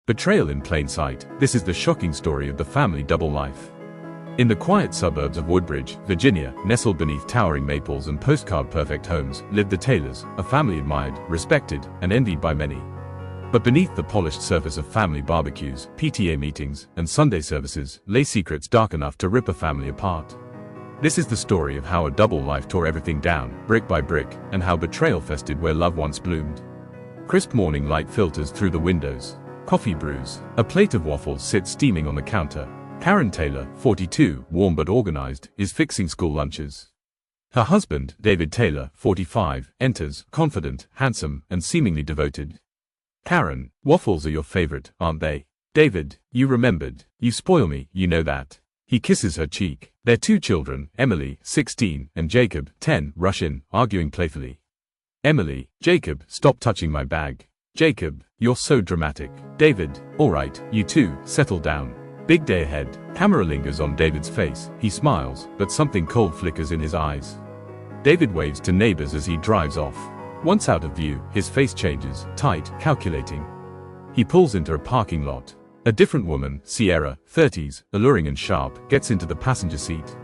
Betrayal in plain sight. This is the shocking story of the family double life. In the quiet suburbs of Woodbridge, Virginia, nestled beneath towering maples and postcard-perfect homes, lived the Taylors, a family admired, respected, and envied by many. But beneath the polished surface of family barbecues, PTA meetings, and Sunday services, lay secrets dark enough to rip a family apart. This is the story of how a double life tore everything down, brick by brick, and how betrayal festered where love once bloomed. Crisp morning light filters through the windows. Coffee brews. A plate of waffles sits steaming on the counter. Karen Taylor, 42, warm but organized, is fixing school lunches. Her husband, David Taylor, 45, enters, confident, handsome, and seemingly devoted. Karen, waffles are your favorite, aren't they? David, you remembered. You spoil me, you know that. He kisses her cheek. Their two children, Emily, 16, and Jacob, 10, rush in, arguing playfully. Emily, Jacob, stop touching my bag. Jacob, you're so dramatic. David, alright, you two, settle down. Big day ahead. Camera lingers on David's face. He smiles, but something cold flickers in his eyes. David waves to neighbors as he drives off. Once out of view, his face changes, tight, calculating. He pulls into a parking lot. A different woman, Sierra, 30s, alluring and sharp, gets into the passenger seat.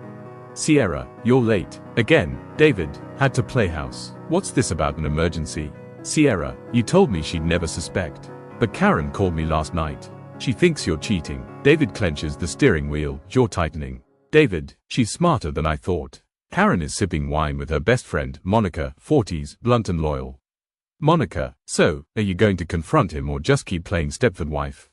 Sierra, you're late. Again. David, had to play house. What's this about an emergency? Sierra, you told me she'd never suspect. But Karen called me last night. She thinks you're cheating. David clenches the steering wheel, jaw tightening. David, she's smarter than I thought. Karen is sipping wine with her best friend, Monica, 40s, blunt and loyal. Monica, so, are you going to confront him or just keep playing Stepford wife?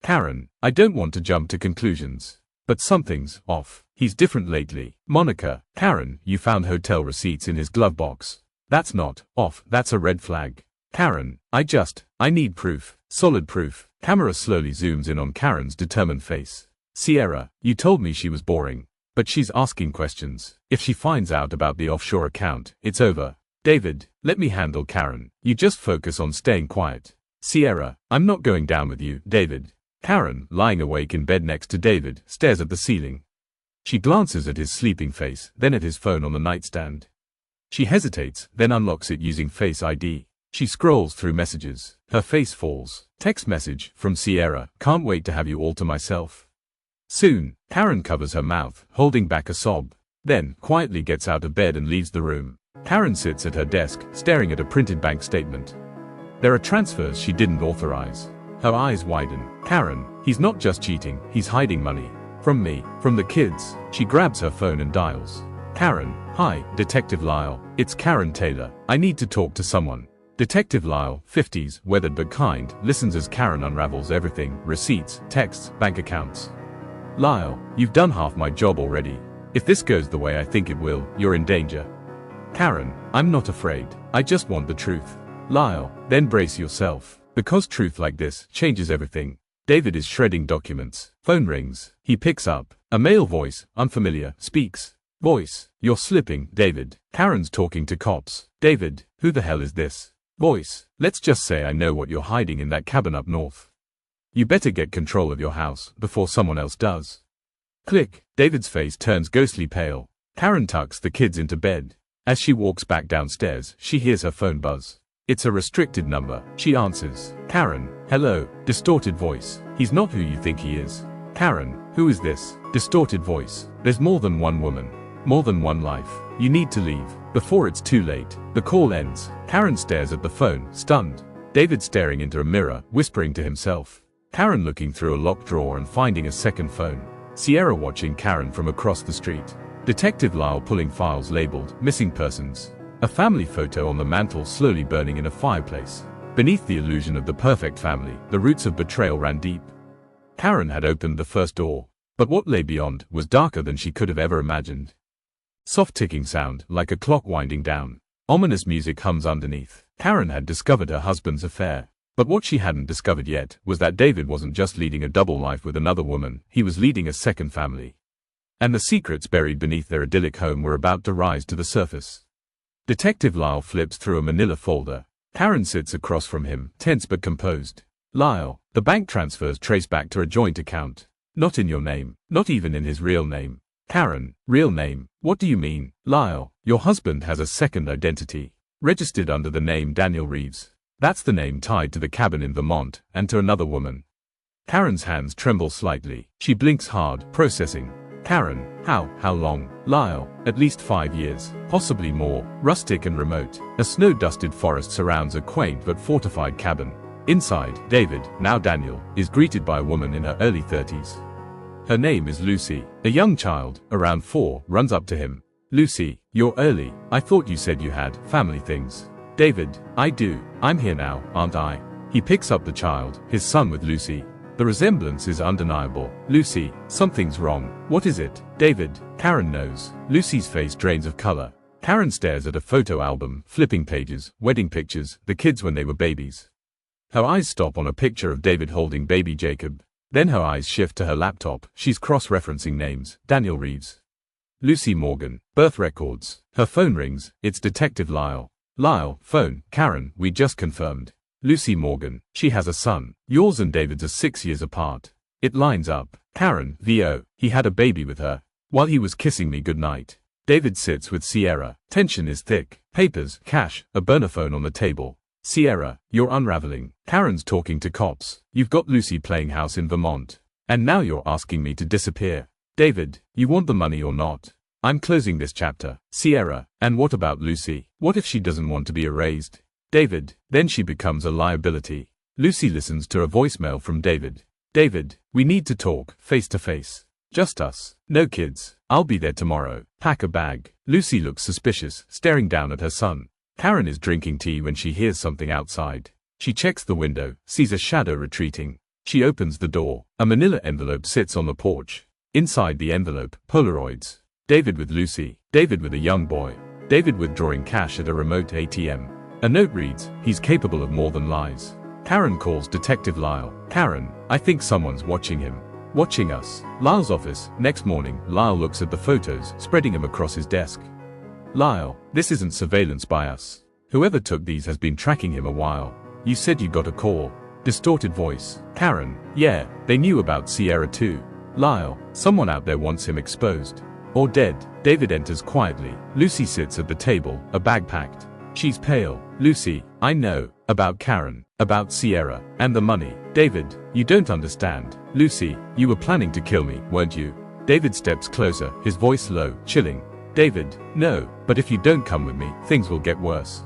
Karen, I don't want to jump to conclusions. But something's off. He's different lately. Monica, Karen, you found hotel receipts in his glove box. That's not off, that's a red flag. Karen, I need proof. Solid proof. Camera slowly zooms in on Karen's determined face. Sierra, you told me she was boring. But she's asking questions. If she finds out about the offshore account, it's over. David, let me handle Karen. You just focus on staying quiet. Sierra, I'm not going down with you, David. Karen, lying awake in bed next to David, stares at the ceiling. She glances at his sleeping face, then at his phone on the nightstand. She hesitates, then unlocks it using Face ID. She scrolls through messages. Her face falls. Text message from Sierra, can't wait to have you all to myself. Soon. Karen covers her mouth, holding back a sob. Then, quietly gets out of bed and leaves the room. Karen sits at her desk, staring at a printed bank statement. There are transfers she didn't authorize. Her eyes widen. Karen, he's not just cheating, he's hiding money. From me, from the kids. She grabs her phone and dials. Karen, hi, Detective Lyle. It's Karen Taylor. I need to talk to someone. Detective Lyle, 50s, weathered but kind, listens as Karen unravels everything, receipts, texts, bank accounts. Lyle, you've done half my job already. If this goes the way I think it will, you're in danger. Karen, I'm not afraid. I just want the truth. Lyle, then brace yourself. Because truth like this changes everything. David is shredding documents. Phone rings. He picks up. A male voice, unfamiliar, speaks. Voice, you're slipping, David. Karen's talking to cops. David, who the hell is this? Voice, let's just say I know what you're hiding in that cabin up north. You better get control of your house before someone else does. Click. David's face turns ghostly pale. Karen tucks the kids into bed. As she walks back downstairs, she hears her phone buzz. It's a restricted number. She answers. Karen, hello. Distorted voice. He's not who you think he is. Karen, who is this? Distorted voice. There's more than one woman. More than one life. You need to leave before it's too late. The call ends. Karen stares at the phone, stunned. David staring into a mirror, whispering to himself. Karen looking through a locked drawer and finding a second phone. Sierra watching Karen from across the street. Detective Lyle pulling files labeled missing persons. A family photo on the mantle slowly burning in a fireplace. Beneath the illusion of the perfect family, the roots of betrayal ran deep. Karen had opened the first door. But what lay beyond was darker than she could have ever imagined. Soft ticking sound, like a clock winding down. Ominous music hums underneath. Karen had discovered her husband's affair. But what she hadn't discovered yet was that David wasn't just leading a double life with another woman, he was leading a second family. And the secrets buried beneath their idyllic home were about to rise to the surface. Detective Lyle flips through a manila folder. Karen sits across from him, tense but composed. Lyle, the bank transfers trace back to a joint account. Not in your name, not even in his real name. Karen, real name, what do you mean? Lyle, your husband has a second identity. Registered under the name Daniel Reeves. That's the name tied to the cabin in Vermont, and to another woman. Karen's hands tremble slightly. She blinks hard, processing. Karen, how long? Lyle, at least 5 years, possibly more, rustic and remote. A snow-dusted forest surrounds a quaint but fortified cabin. Inside, David, now Daniel, is greeted by a woman in her early 30s. Her name is Lucy. A young child, around 4, runs up to him. Lucy, you're early. I thought you said you had family things. David, I do. I'm here now, aren't I? He picks up the child, his son with Lucy. The resemblance is undeniable. Lucy, something's wrong. What is it? David, Karen knows. Lucy's face drains of color. Karen stares at a photo album, flipping pages, wedding pictures, the kids when they were babies. Her eyes stop on a picture of David holding baby Jacob. Then her eyes shift to her laptop. She's cross-referencing names. Daniel Reeves. Lucy Morgan. Birth records. Her phone rings. It's Detective Lyle. Lyle, phone. Karen, we just confirmed. Lucy Morgan. She has a son. Yours and David's are 6 years apart. It lines up. Karen, VO. He had a baby with her. While he was kissing me goodnight. David sits with Sierra. Tension is thick. Papers, cash, a burner phone on the table. Sierra, you're unraveling. Karen's talking to cops. You've got Lucy playing house in Vermont. And now you're asking me to disappear. David, you want the money or not? I'm closing this chapter. Sierra, and what about Lucy? What if she doesn't want to be erased? David, then she becomes a liability. Lucy listens to a voicemail from David. David, we need to talk, face to face. Just us. No kids. I'll be there tomorrow. Pack a bag. Lucy looks suspicious, staring down at her son. Karen is drinking tea when she hears something outside. She checks the window, sees a shadow retreating. She opens the door. A manila envelope sits on the porch. Inside the envelope, Polaroids. David with Lucy. David with a young boy. David withdrawing cash at a remote ATM. A note reads, he's capable of more than lies. Karen calls Detective Lyle. Karen, I think someone's watching him. Watching us. Lyle's office. Next morning, Lyle looks at the photos, spreading them across his desk. Lyle, this isn't surveillance by us. Whoever took these has been tracking him a while. You said you got a call. Distorted voice. Karen, yeah, they knew about Sierra too. Lyle, someone out there wants him exposed. Or dead. David enters quietly. Lucy sits at the table, a bag packed. She's pale. Lucy, I know. About Karen. About Sierra. And the money. David, you don't understand. Lucy, you were planning to kill me, weren't you? David steps closer, his voice low, chilling. David, no, but if you don't come with me, things will get worse.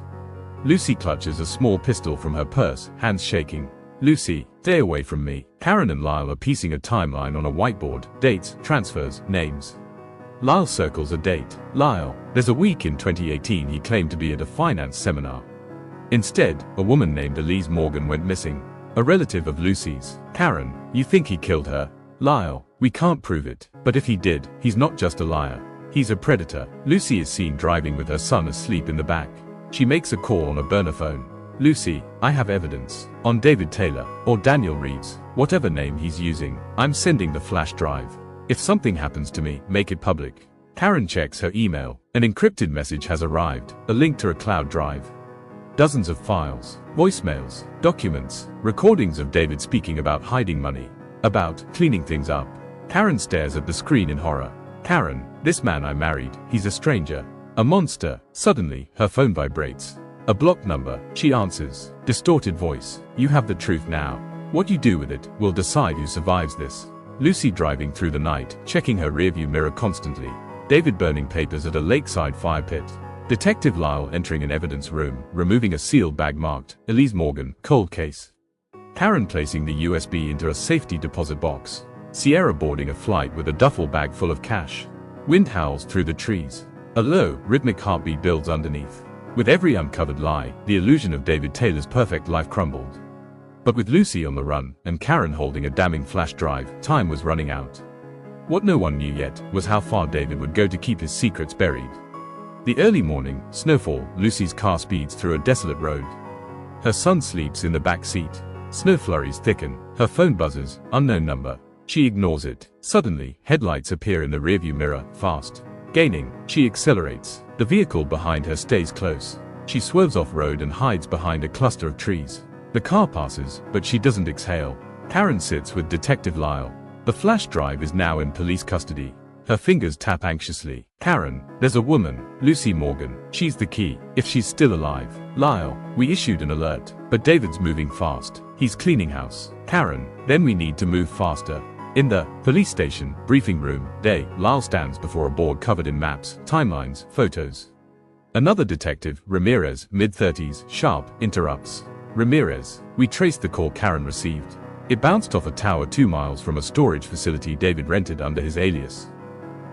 Lucy clutches a small pistol from her purse, hands shaking. Lucy, stay away from me. Karen and Lyle are piecing a timeline on a whiteboard. Dates, transfers, names. Lyle circles a date. Lyle, there's a week in 2018 he claimed to be at a finance seminar. Instead, a woman named Elise Morgan went missing. A relative of Lucy's. Karen, you think he killed her? Lyle, we can't prove it. But if he did, he's not just a liar. He's a predator. Lucy is seen driving with her son asleep in the back. She makes a call on a burner phone. Lucy, I have evidence. On David Taylor, or Daniel Reeves, whatever name he's using. I'm sending the flash drive. If something happens to me, make it public. Karen checks her email. An encrypted message has arrived, a link to a cloud drive. Dozens of files, voicemails, documents, recordings of David speaking about hiding money, about cleaning things up. Karen stares at the screen in horror. Karen, this man I married, he's a stranger. A monster. Suddenly, her phone vibrates. A blocked number. She answers. Distorted voice. You have the truth now. What you do with it will decide who survives this. Lucy driving through the night, checking her rearview mirror constantly. David burning papers at a lakeside fire pit. Detective Lyle entering an evidence room, removing a sealed bag marked, Elise Morgan, cold case. Karen placing the USB into a safety deposit box. Sierra boarding a flight with a duffel bag full of cash. Wind howls through the trees. A low, rhythmic heartbeat builds underneath. With every uncovered lie, the illusion of David Taylor's perfect life crumbled. But with Lucy on the run, and Karen holding a damning flash drive, time was running out. What no one knew yet was how far David would go to keep his secrets buried. The early morning, snowfall, Lucy's car speeds through a desolate road. Her son sleeps in the back seat. Snow flurries thicken. Her phone buzzes, unknown number. She ignores it. Suddenly, headlights appear in the rearview mirror, fast. Gaining, she accelerates. The vehicle behind her stays close. She swerves off-road and hides behind a cluster of trees. The car passes, but she doesn't exhale. Karen sits with Detective Lyle. The flash drive is now in police custody. Her fingers tap anxiously. Karen, there's a woman, Lucy Morgan. She's the key, if she's still alive. Lyle, we issued an alert, but David's moving fast. He's cleaning house. Karen, then we need to move faster. In the police station briefing room, Lyle stands before a board covered in maps, timelines, photos. Another detective, Ramirez, mid-30s, sharp, interrupts. Ramirez, we traced the call Karen received. It bounced off a tower 2 miles from a storage facility David rented under his alias.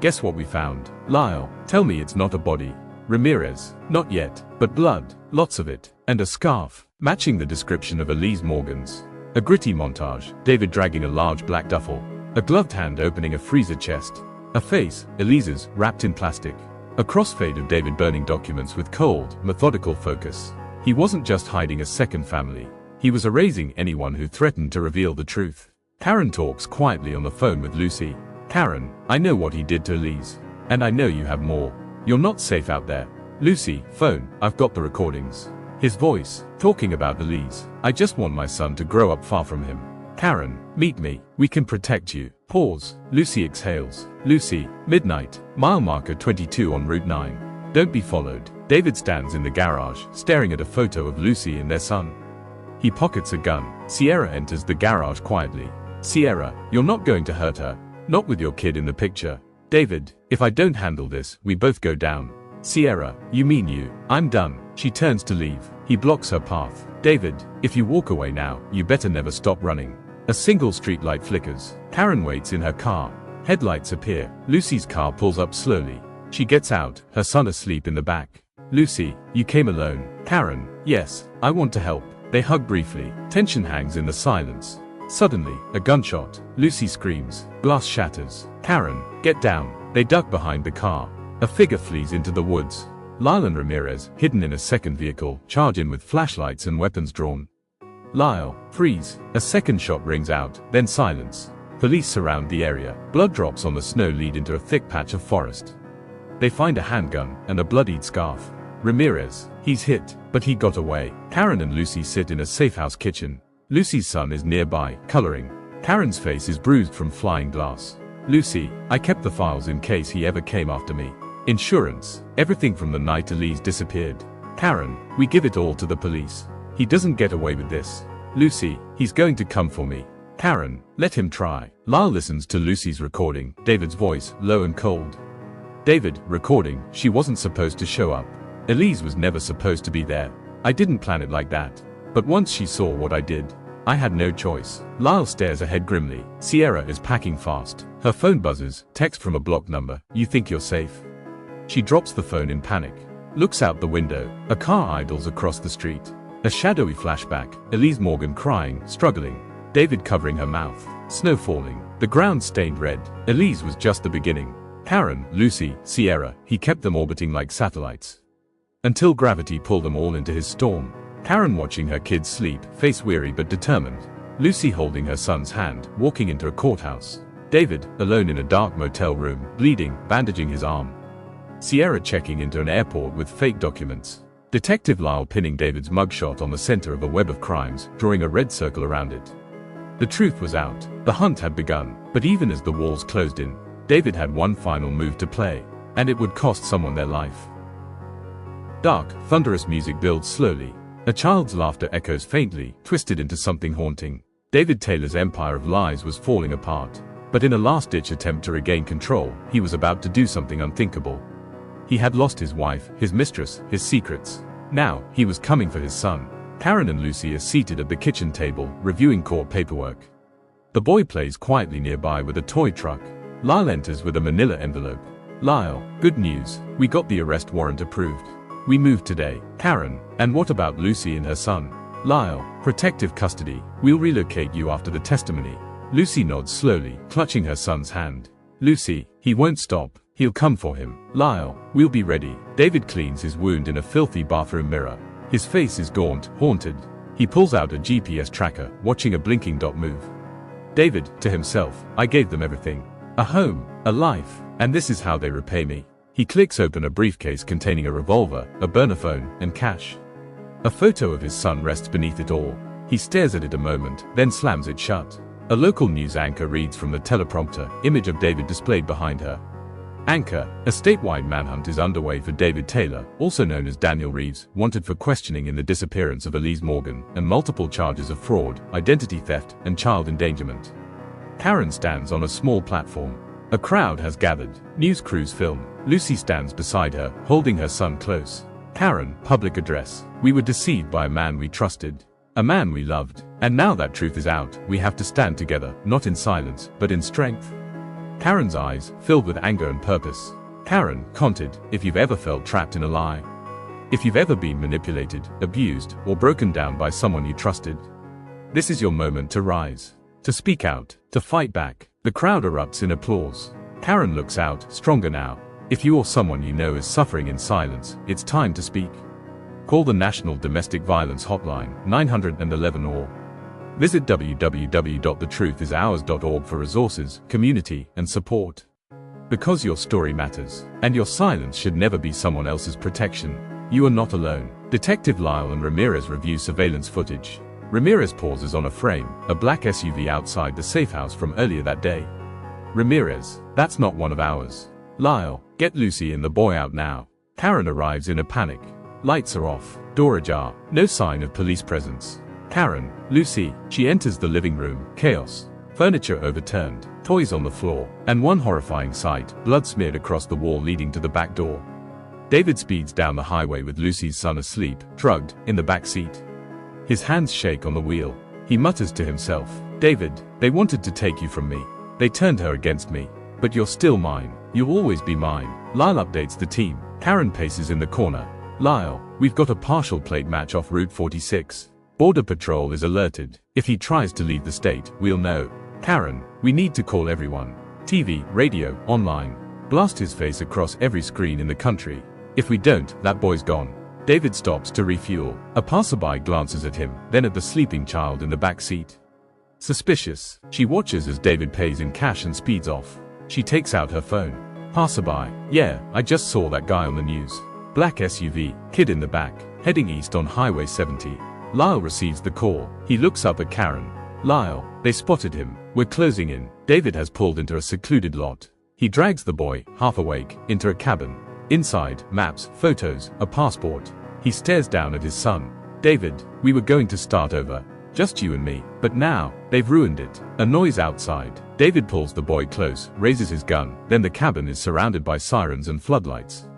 Guess what we found? Lyle, tell me it's not a body. Ramirez, not yet, but blood, lots of it, and a scarf, matching the description of Elise Morgan's. A gritty montage, David dragging a large black duffel. A gloved hand opening a freezer chest. A face, Elise's, wrapped in plastic. A crossfade of David burning documents with cold, methodical focus. He wasn't just hiding a second family. He was erasing anyone who threatened to reveal the truth. Karen talks quietly on the phone with Lucy. Karen, I know what he did to Elise. And I know you have more. You're not safe out there. Lucy, phone, I've got the recordings. His voice, talking about Elise. I just want my son to grow up far from him. Karen, meet me. We can protect you. Pause. Lucy exhales. Lucy, midnight, mile marker 22 on Route 9. Don't be followed. David stands in the garage, staring at a photo of Lucy and their son. He pockets a gun. Sierra enters the garage quietly. Sierra, you're not going to hurt her. Not with your kid in the picture. David, if I don't handle this, we both go down. Sierra, you mean you? I'm done. She turns to leave. He blocks her path. David, if you walk away now, you better never stop running. A single streetlight flickers. Karen waits in her car. Headlights appear. Lucy's car pulls up slowly. She gets out, her son asleep in the back. Lucy, you came alone. Karen, yes, I want to help. They hug briefly. Tension hangs in the silence. Suddenly, a gunshot. Lucy screams. Glass shatters. Karen, get down. They duck behind the car. A figure flees into the woods. Lyle and Ramirez, hidden in a second vehicle, charge in with flashlights and weapons drawn. Lyle, freeze. A second shot rings out, then silence. Police surround the area. Blood drops on the snow lead into a thick patch of forest. They find a handgun and a bloodied scarf. Ramirez, he's hit, but he got away. Karen and Lucy sit in a safe house kitchen. Lucy's son is nearby, coloring. Karen's face is bruised from flying glass. Lucy, I kept the files in case he ever came after me. Insurance, everything from the night Elise disappeared. Karen, we give it all to the police. He doesn't get away with this. Lucy, he's going to come for me. Karen, let him try. Lyle listens to Lucy's recording, David's voice, low and cold. David, recording, she wasn't supposed to show up. Elise was never supposed to be there. I didn't plan it like that. But once she saw what I did, I had no choice. Lyle stares ahead grimly. Sierra is packing fast. Her phone buzzes, text from a blocked number. You think you're safe? She drops the phone in panic. Looks out the window. A car idles across the street. A shadowy flashback. Elise Morgan crying, struggling. David covering her mouth. Snow falling. The ground stained red. Elise was just the beginning. Karen, Lucy, Sierra, he kept them orbiting like satellites. Until gravity pulled them all into his storm. Karen watching her kids sleep, face weary but determined. Lucy holding her son's hand, walking into a courthouse. David, alone in a dark motel room, bleeding, bandaging his arm. Sierra checking into an airport with fake documents. Detective Lyle pinning David's mugshot on the center of a web of crimes, drawing a red circle around it. The truth was out. The hunt had begun, but even as the walls closed in, David had one final move to play, and it would cost someone their life. Dark, thunderous music builds slowly. A child's laughter echoes faintly, twisted into something haunting. David Taylor's empire of lies was falling apart. But in a last-ditch attempt to regain control, he was about to do something unthinkable. He had lost his wife, his mistress, his secrets. Now, he was coming for his son. Karen and Lucy are seated at the kitchen table, reviewing court paperwork. The boy plays quietly nearby with a toy truck. Lyle enters with a manila envelope. Lyle, good news. We got the arrest warrant approved. We moved today. Karen, and what about Lucy and her son? Lyle, protective custody. We'll relocate you after the testimony. Lucy nods slowly, clutching her son's hand. Lucy, he won't stop. He'll come for him. Lyle, we'll be ready. David cleans his wound in a filthy bathroom mirror. His face is gaunt, haunted. He pulls out a GPS tracker, watching a blinking dot move. David, to himself, I gave them everything. A home, a life, and this is how they repay me. He clicks open a briefcase containing a revolver, a burner phone, and cash. A photo of his son rests beneath it all. He stares at it a moment, then slams it shut. A local news anchor reads from the teleprompter, image of David displayed behind her. Anchor, a statewide manhunt is underway for David Taylor, also known as Daniel Reeves, wanted for questioning in the disappearance of Elise Morgan and multiple charges of fraud, identity theft, and child endangerment. Karen stands on a small platform. A crowd has gathered. News crews film. Lucy stands beside her, holding her son close. Karen, public address. We were deceived by a man we trusted. A man we loved. And now that truth is out, we have to stand together, not in silence, but in strength. Karen's eyes, filled with anger and purpose. Karen, content, if you've ever felt trapped in a lie. If you've ever been manipulated, abused, or broken down by someone you trusted. This is your moment to rise. To speak out, to fight back. The crowd erupts in applause. Karen looks out, stronger now. If you or someone you know is suffering in silence, it's time to speak. Call the National Domestic Violence Hotline, 911 or visit www.thetruthisours.org for resources, community, and support. Because your story matters, and your silence should never be someone else's protection. You are not alone. Detective Lyle and Ramirez review surveillance footage. Ramirez pauses on a frame, a black SUV outside the safe house from earlier that day. Ramirez, that's not one of ours. Lyle, get Lucy and the boy out now. Karen arrives in a panic. Lights are off, door ajar, no sign of police presence. Karen, Lucy, she enters the living room, chaos. Furniture overturned, toys on the floor, and one horrifying sight, blood smeared across the wall leading to the back door. David speeds down the highway with Lucy's son asleep, drugged, in the back seat. His hands shake on the wheel. He mutters to himself, David, they wanted to take you from me. They turned her against me. But you're still mine. You'll always be mine. Lyle updates the team. Karen paces in the corner. Lyle, we've got a partial plate match off Route 46. Border Patrol is alerted. If he tries to leave the state, we'll know. Karen, we need to call everyone. TV, radio, online. Blast his face across every screen in the country. If we don't, that boy's gone. David stops to refuel. A passerby glances at him, then at the sleeping child in the back seat. Suspicious. She watches as David pays in cash and speeds off. She takes out her phone. Passerby. Yeah, I just saw that guy on the news. Black SUV, kid in the back, heading east on Highway 70. Lyle receives the call. He looks up at Karen. Lyle, they spotted him. We're closing in. David has pulled into a secluded lot. He drags the boy, half awake, into a cabin. Inside, maps, photos, a passport. He stares down at his son. David, we were going to start over. Just you and me. But now, they've ruined it. A noise outside. David pulls the boy close, raises his gun. Then the cabin is surrounded by sirens and floodlights.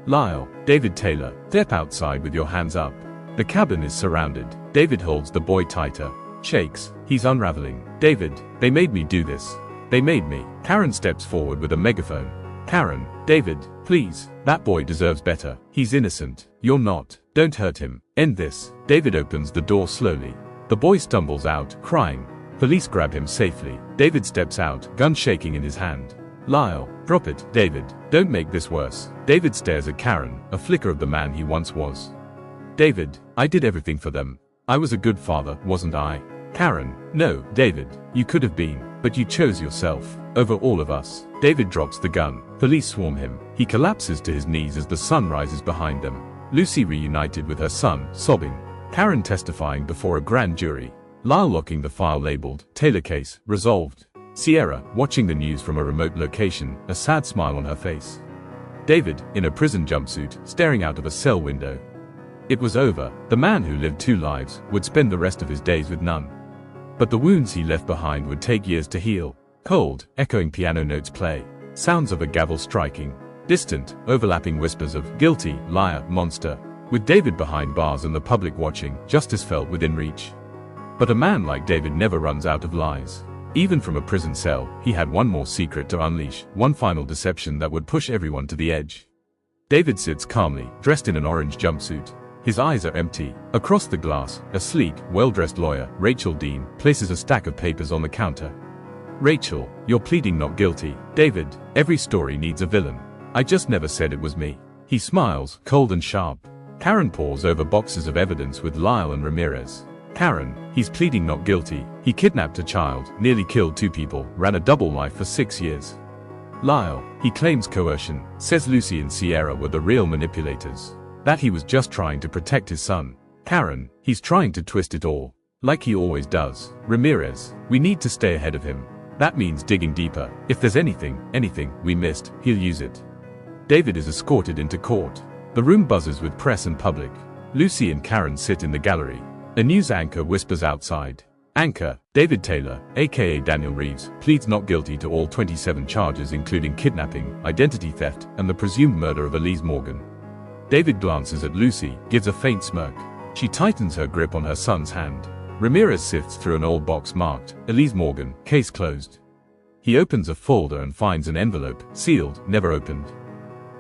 Lyle, David Taylor, step outside with your hands up. The cabin is surrounded. David holds the boy tighter. Shakes. He's unraveling. David, they made me do this. They made me. Karen steps forward with a megaphone. Karen, David, please. That boy deserves better. He's innocent. You're not. Don't hurt him. End this. David opens the door slowly. The boy stumbles out, crying. Police grab him safely. David steps out, gun shaking in his hand. Lyle, drop it, David. Don't make this worse. David stares at Karen, a flicker of the man he once was. David, I did everything for them. I was a good father, wasn't I? Karen, no, David, you could have been, but you chose yourself, over all of us. David drops the gun. Police swarm him. He collapses to his knees as the sun rises behind them. Lucy reunited with her son, sobbing. Karen testifying before a grand jury. Lyle locking the file labeled, Taylor case, resolved. Sierra, watching the news from a remote location, a sad smile on her face. David, in a prison jumpsuit, staring out of a cell window. It was over. The man who lived 2 lives would spend the rest of his days with none. But the wounds he left behind would take years to heal. Cold, echoing piano notes play. Sounds of a gavel striking. Distant, overlapping whispers of guilty, liar, monster. With David behind bars and the public watching, justice felt within reach. But a man like David never runs out of lies. Even from a prison cell, he had one more secret to unleash, one final deception that would push everyone to the edge. David sits calmly, dressed in an orange jumpsuit. His eyes are empty. Across the glass, a sleek, well-dressed lawyer, Rachel Dean, places a stack of papers on the counter. Rachel, you're pleading not guilty. David, every story needs a villain. I just never said it was me. He smiles, cold and sharp. Karen pores over boxes of evidence with Lyle and Ramirez. Karen, he's pleading not guilty. He kidnapped a child, nearly killed 2 people, ran a double life for 6 years. Lyle, he claims coercion, says Lucy and Sierra were the real manipulators. That he was just trying to protect his son. Karen, he's trying to twist it all. Like he always does. Ramirez, we need to stay ahead of him. That means digging deeper. If there's anything we missed, he'll use it. David is escorted into court. The room buzzes with press and public. Lucy and Karen sit in the gallery. A news anchor whispers outside. Anchor, David Taylor, aka Daniel Reeves, pleads not guilty to all 27 charges including kidnapping, identity theft, and the presumed murder of Elise Morgan. David glances at Lucy, gives a faint smirk. She tightens her grip on her son's hand. Ramirez sifts through an old box marked, Elise Morgan, case closed. He opens a folder and finds an envelope, sealed, never opened.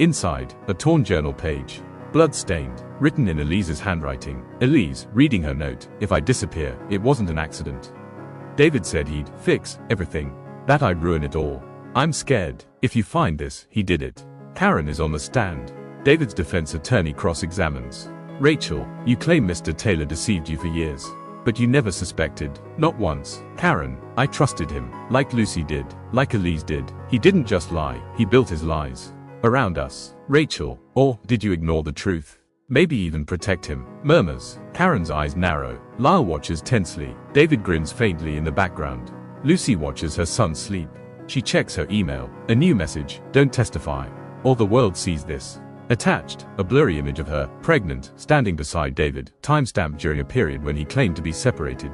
Inside, a torn journal page. Blood-stained, written in Elise's handwriting. Elise, reading her note, if I disappear, it wasn't an accident. David said he'd fix everything. That I'd ruin it all. I'm scared. If you find this, he did it. Karen is on the stand. David's defense attorney cross-examines. Rachel, you claim Mr. Taylor deceived you for years. But you never suspected, not once. Karen, I trusted him, like Lucy did, like Elise did. He didn't just lie, he built his lies around us. Rachel, or did you ignore the truth? Maybe even protect him? Murmurs. Karen's eyes narrow. Lyle watches tensely. David grins faintly in the background. Lucy watches her son sleep. She checks her email. A new message, don't testify, or the world sees this. Attached, a blurry image of her, pregnant, standing beside David, timestamped during a period when he claimed to be separated.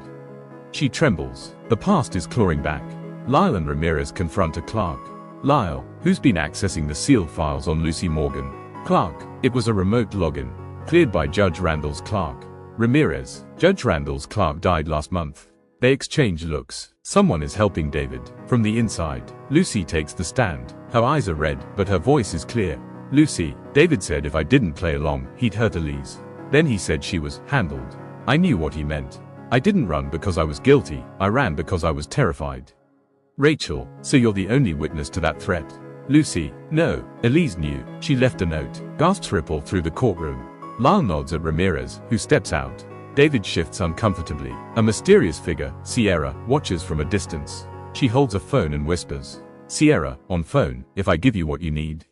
She trembles. The past is clawing back. Lyle and Ramirez confront a clerk. Lyle, who's been accessing the sealed files on Lucy Morgan. Clerk, it was a remote login, cleared by Judge Randall's clerk. Ramirez, Judge Randall's clerk died last month. They exchange looks. Someone is helping David. From the inside, Lucy takes the stand. Her eyes are red, but her voice is clear. Lucy, David said if I didn't play along, he'd hurt Elise. Then he said she was handled. I knew what he meant. I didn't run because I was guilty, I ran because I was terrified. Rachel, so you're the only witness to that threat? Lucy, no, Elise knew. She left a note. Gasps ripple through the courtroom. Lyle nods at Ramirez, who steps out. David shifts uncomfortably. A mysterious figure, Sierra, watches from a distance. She holds a phone and whispers. Sierra, on phone, if I give you what you need.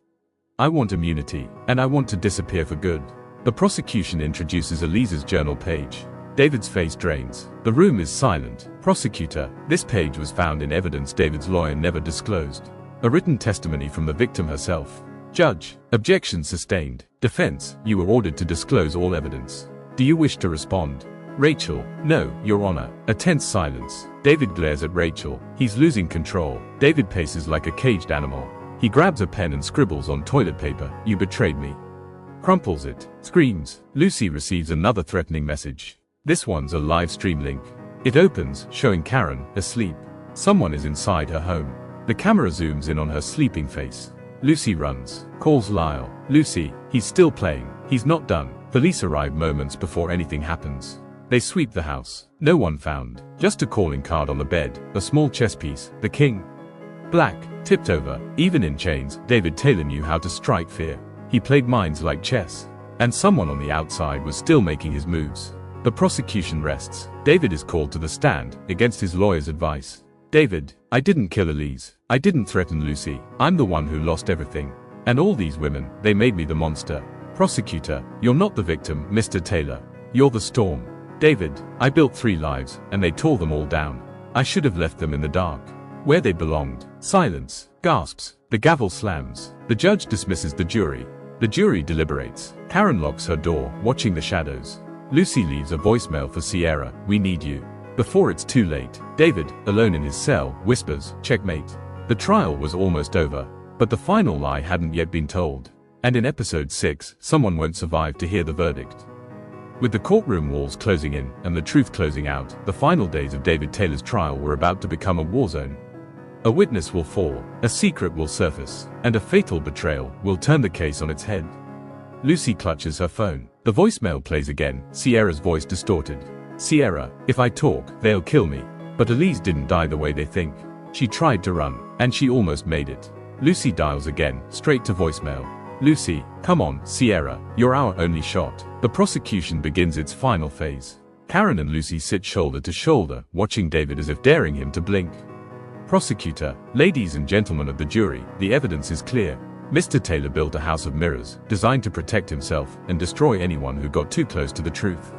I want immunity, and I want to disappear for good. The prosecution introduces Elise's journal page. David's face drains. The room is silent. Prosecutor, this page was found in evidence David's lawyer never disclosed. A written testimony from the victim herself. Judge, objection sustained. Defense, you were ordered to disclose all evidence. Do you wish to respond? Rachel, no, Your Honor. A tense silence. David glares at Rachel. He's losing control. David paces like a caged animal. He grabs a pen and scribbles on toilet paper. You betrayed me. Crumples it. Screams. Lucy receives another threatening message. This one's a live stream link. It opens, showing Karen, asleep. Someone is inside her home. The camera zooms in on her sleeping face. Lucy runs, calls Lyle. Lucy, he's still playing. He's not done. Police arrive moments before anything happens. They sweep the house. No one found. Just a calling card on the bed, a small chess piece, the king. Black, tipped over. Even in chains, David Taylor knew how to strike fear. He played minds like chess. And someone on the outside was still making his moves. The prosecution rests. David is called to the stand, against his lawyer's advice. David, I didn't kill Elise. I didn't threaten Lucy. I'm the one who lost everything. And all these women, they made me the monster. Prosecutor, you're not the victim, Mr. Taylor. You're the storm. David, I built 3 lives, and they tore them all down. I should have left them in the dark. Where they belonged. Silence. Gasps. The gavel slams. The judge dismisses the jury. The jury deliberates. Karen locks her door, watching the shadows. Lucy leaves a voicemail for Sierra. We need you. Before it's too late, David, alone in his cell, whispers, checkmate. The trial was almost over, but the final lie hadn't yet been told. And in episode 6, someone won't survive to hear the verdict. With the courtroom walls closing in and the truth closing out, the final days of David Taylor's trial were about to become a war zone. A witness will fall, a secret will surface, and a fatal betrayal will turn the case on its head. Lucy clutches her phone. The voicemail plays again, Sierra's voice distorted. Sierra, if I talk, they'll kill me. But Elise didn't die the way they think. She tried to run, and she almost made it. Lucy dials again, straight to voicemail. Lucy, come on, Sierra, you're our only shot. The prosecution begins its final phase. Karen and Lucy sit shoulder to shoulder, watching David as if daring him to blink. Prosecutor, ladies and gentlemen of the jury, the evidence is clear. Mr. Taylor built a house of mirrors, designed to protect himself and destroy anyone who got too close to the truth.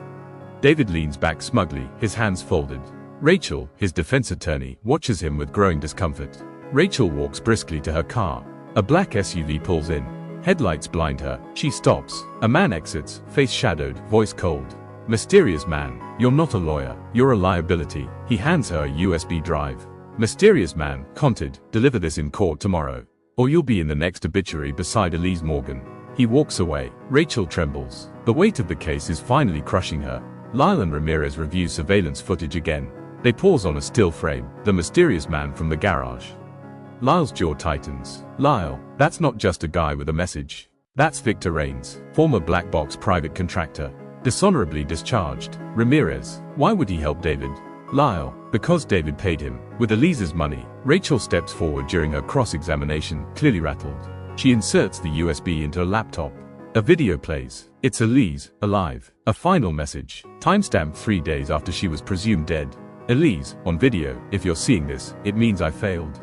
David leans back smugly, his hands folded. Rachel, his defense attorney, watches him with growing discomfort. Rachel walks briskly to her car. A black SUV pulls in. Headlights blind her. She stops. A man exits, face shadowed, voice cold. Mysterious man, you're not a lawyer, you're a liability. He hands her a USB drive. Mysterious man, conted, deliver this in court tomorrow, or you'll be in the next obituary beside Elise Morgan. He walks away. Rachel trembles. The weight of the case is finally crushing her. Lyle and Ramirez review surveillance footage again. They pause on a still frame, the mysterious man from the garage. Lyle's jaw tightens. Lyle, that's not just a guy with a message. That's Victor Raines, former black box private contractor. Dishonorably discharged. Ramirez, why would he help David? Lyle, because David paid him, with Elise's money. Rachel steps forward during her cross-examination, clearly rattled. She inserts the USB into a laptop. A video plays. It's Elise, alive. A final message. Timestamp 3 days after she was presumed dead. Elise, on video, if you're seeing this, it means I failed.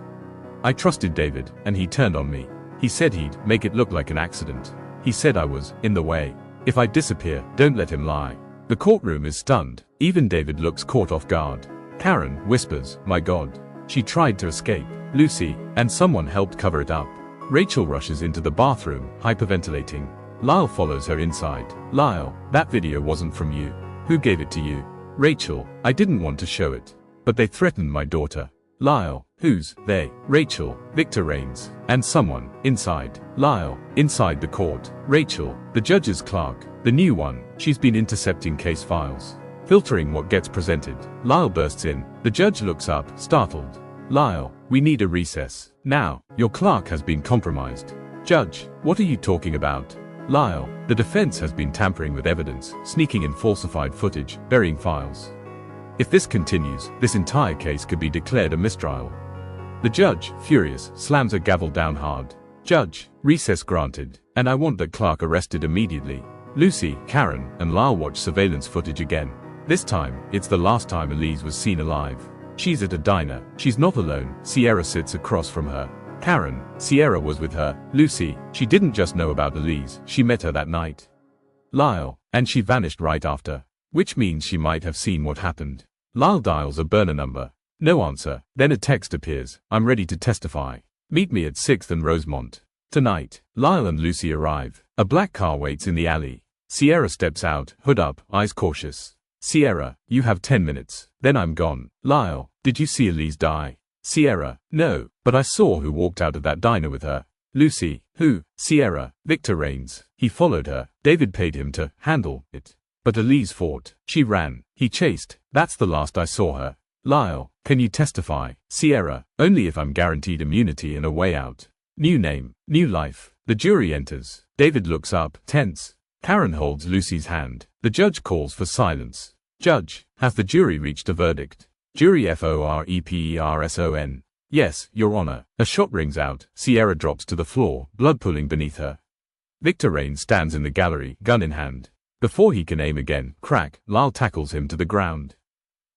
I trusted David, and he turned on me. He said he'd make it look like an accident. He said I was in the way. If I disappear, don't let him lie. The courtroom is stunned. Even David looks caught off guard. Karen whispers, my God. She tried to escape. Lucy, and someone helped cover it up. Rachel rushes into the bathroom, hyperventilating. Lyle follows her inside. Lyle, that video wasn't from you. Who gave it to you? Rachel, I didn't want to show it. But they threatened my daughter. Lyle, who's they? Rachel, Victor Raines, and someone, inside. Lyle, inside the court. Rachel, the judge's clerk, the new one. She's been intercepting case files, filtering what gets presented. Lyle bursts in. The judge looks up, startled. Lyle, we need a recess. Now, your clerk has been compromised. Judge, what are you talking about? Lyle, the defense has been tampering with evidence, sneaking in falsified footage, burying files. If this continues, this entire case could be declared a mistrial. The judge, furious, slams her gavel down hard. Judge, recess granted, and I want that clerk arrested immediately. Lucy, Karen, and Lyle watch surveillance footage again. This time, it's the last time Elise was seen alive. She's at a diner. She's not alone. Sierra sits across from her. Karen, Sierra was with her. Lucy, she didn't just know about Elise, she met her that night. Lyle, and she vanished right after. Which means she might have seen what happened. Lyle dials a burner number. No answer. Then a text appears. I'm ready to testify. Meet me at 6th and Rosemont. Tonight. Lyle and Lucy arrive. A black car waits in the alley. Sierra steps out, hood up, eyes cautious. Sierra, you have 10 minutes. Then I'm gone. Lyle, did you see Elise die? Sierra, no, but I saw who walked out of that diner with her. Lucy, who? Sierra, Victor Raines. He followed her. David paid him to handle it. But Elise fought. She ran. He chased. That's the last I saw her. Lyle, can you testify? Sierra, only if I'm guaranteed immunity and a way out. New name, new life. The jury enters. David looks up, tense. Karen holds Lucy's hand. The judge calls for silence. Judge, has the jury reached a verdict? Jury FOREPERSON. Yes, Your Honor. A shot rings out. Sierra drops to the floor, blood pooling beneath her. Victor Raines stands in the gallery, gun in hand. Before he can aim again, crack, Lyle tackles him to the ground.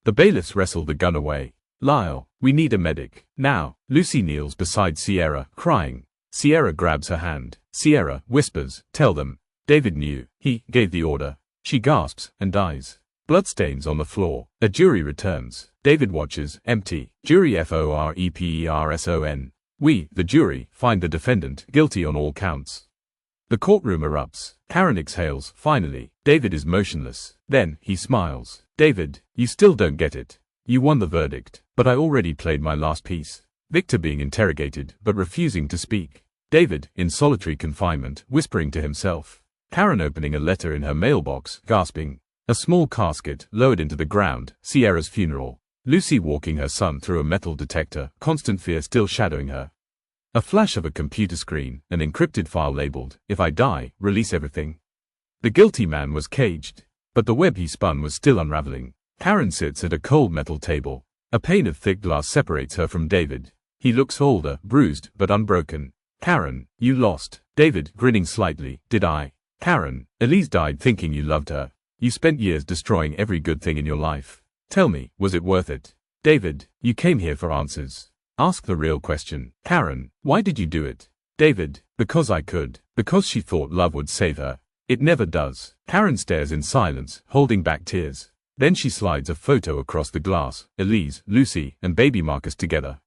The bailiffs wrestle the gun away. Lyle, we need a medic. Now. Lucy kneels beside Sierra, crying. Sierra grabs her hand. Sierra whispers, tell them. David knew. He gave the order. She gasps and dies. Bloodstains on the floor. A jury returns. David watches, empty. Jury FOREPERSON. We, the jury, find the defendant guilty on all counts. The courtroom erupts. Karen exhales, finally. David is motionless. Then, he smiles. David, you still don't get it. You won the verdict, but I already played my last piece. Victor being interrogated, but refusing to speak. David, in solitary confinement, whispering to himself. Karen opening a letter in her mailbox, gasping. A small casket, lowered into the ground, Sierra's funeral. Lucy walking her son through a metal detector, constant fear still shadowing her. A flash of a computer screen, an encrypted file labeled, if I die, release everything. The guilty man was caged, but the web he spun was still unraveling. Karen sits at a cold metal table. A pane of thick glass separates her from David. He looks older, bruised, but unbroken. Karen, you lost. David, grinning slightly, did I? Karen, Elise died thinking you loved her. You spent years destroying every good thing in your life. Tell me, was it worth it? David, you came here for answers. Ask the real question. Karen, why did you do it? David, because I could. Because she thought love would save her. It never does. Karen stares in silence, holding back tears. Then she slides a photo across the glass, Elise, Lucy, and baby Marcus together.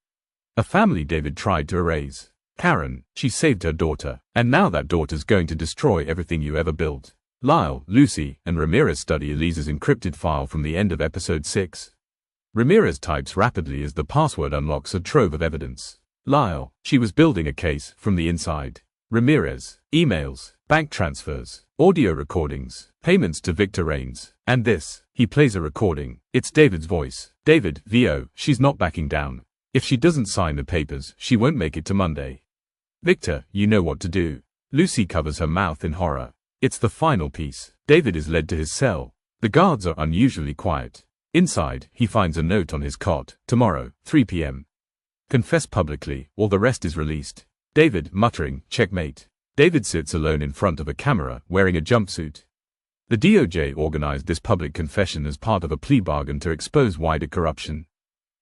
A family David tried to erase. Karen, she saved her daughter, and now that daughter's going to destroy everything you ever built. Lyle, Lucy, and Ramirez study Elise's encrypted file from the end of episode 6. Ramirez types rapidly as the password unlocks a trove of evidence. Lyle, she was building a case from the inside. Ramirez, emails, bank transfers, audio recordings, payments to Victor Reigns, and this. He plays a recording. It's David's voice. David, VO, she's not backing down. If she doesn't sign the papers, she won't make it to Monday. Victor, you know what to do. Lucy covers her mouth in horror. It's the final piece. David is led to his cell. The guards are unusually quiet. Inside, he finds a note on his cot. Tomorrow, 3 p.m. Confess publicly, or the rest is released. David, muttering, checkmate. David sits alone in front of a camera, wearing a jumpsuit. The DOJ organized this public confession as part of a plea bargain to expose wider corruption.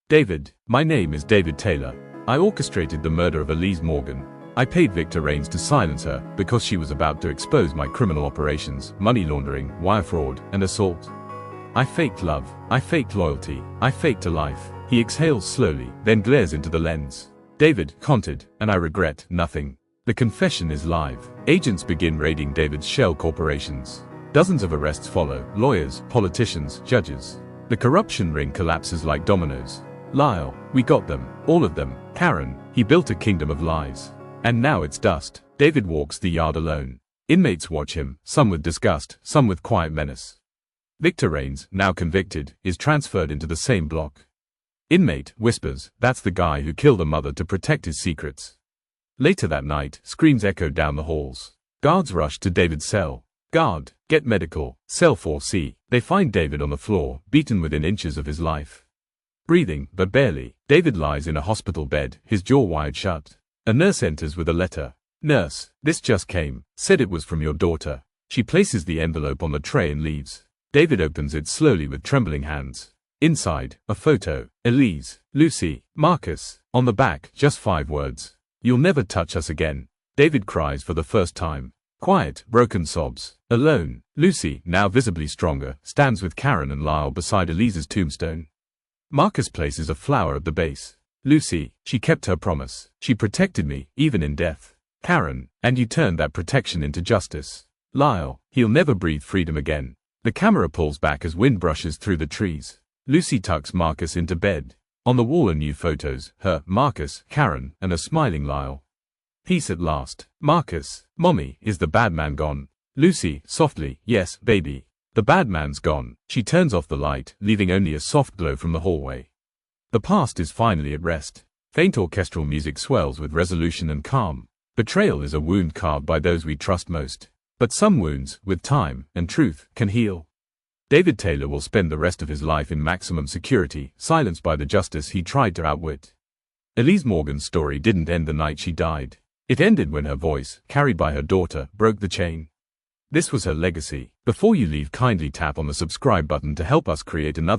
David, my name is David Taylor. I orchestrated the murder of Elise Morgan. I paid Victor Reigns to silence her because she was about to expose my criminal operations, money laundering, wire fraud, and assault. I faked love. I faked loyalty. I faked a life. He exhales slowly, then glares into the lens. David, conted, and I regret nothing. The confession is live. Agents begin raiding David's shell corporations. Dozens of arrests follow, lawyers, politicians, judges. The corruption ring collapses like dominoes. Lyle, we got them, all of them. Karen, he built a kingdom of lies. And now it's dust. David walks the yard alone. Inmates watch him, some with disgust, some with quiet menace. Victor Reigns, now convicted, is transferred into the same block. Inmate whispers, that's the guy who killed a mother to protect his secrets. Later that night, screams echo down the halls. Guards rush to David's cell. Guard, get medical, cell 4C. They find David on the floor, beaten within inches of his life. Breathing, but barely. David lies in a hospital bed, his jaw wired shut. A nurse enters with a letter. Nurse, this just came. Said it was from your daughter. She places the envelope on the tray and leaves. David opens it slowly with trembling hands. Inside, a photo. Elise, Lucy, Marcus. On the back, just 5 words. You'll never touch us again. David cries for the first time. Quiet, broken sobs. Alone, Lucy, now visibly stronger, stands with Karen and Lyle beside Elise's tombstone. Marcus places a flower at the base. Lucy, she kept her promise. She protected me, even in death. Karen, and you turned that protection into justice. Lyle, he'll never breathe freedom again. The camera pulls back as wind brushes through the trees. Lucy tucks Marcus into bed. On the wall are new photos, her, Marcus, Karen, and a smiling Lyle. Peace at last. Marcus, Mommy, is the bad man gone? Lucy, softly, yes, baby. The bad man's gone. She turns off the light, leaving only a soft glow from the hallway. The past is finally at rest. Faint orchestral music swells with resolution and calm. Betrayal is a wound carved by those we trust most. But some wounds, with time and truth, can heal. David Taylor will spend the rest of his life in maximum security, silenced by the justice he tried to outwit. Elise Morgan's story didn't end the night she died. It ended when her voice, carried by her daughter, broke the chain. This was her legacy. Before you leave, kindly tap on the subscribe button to help us create another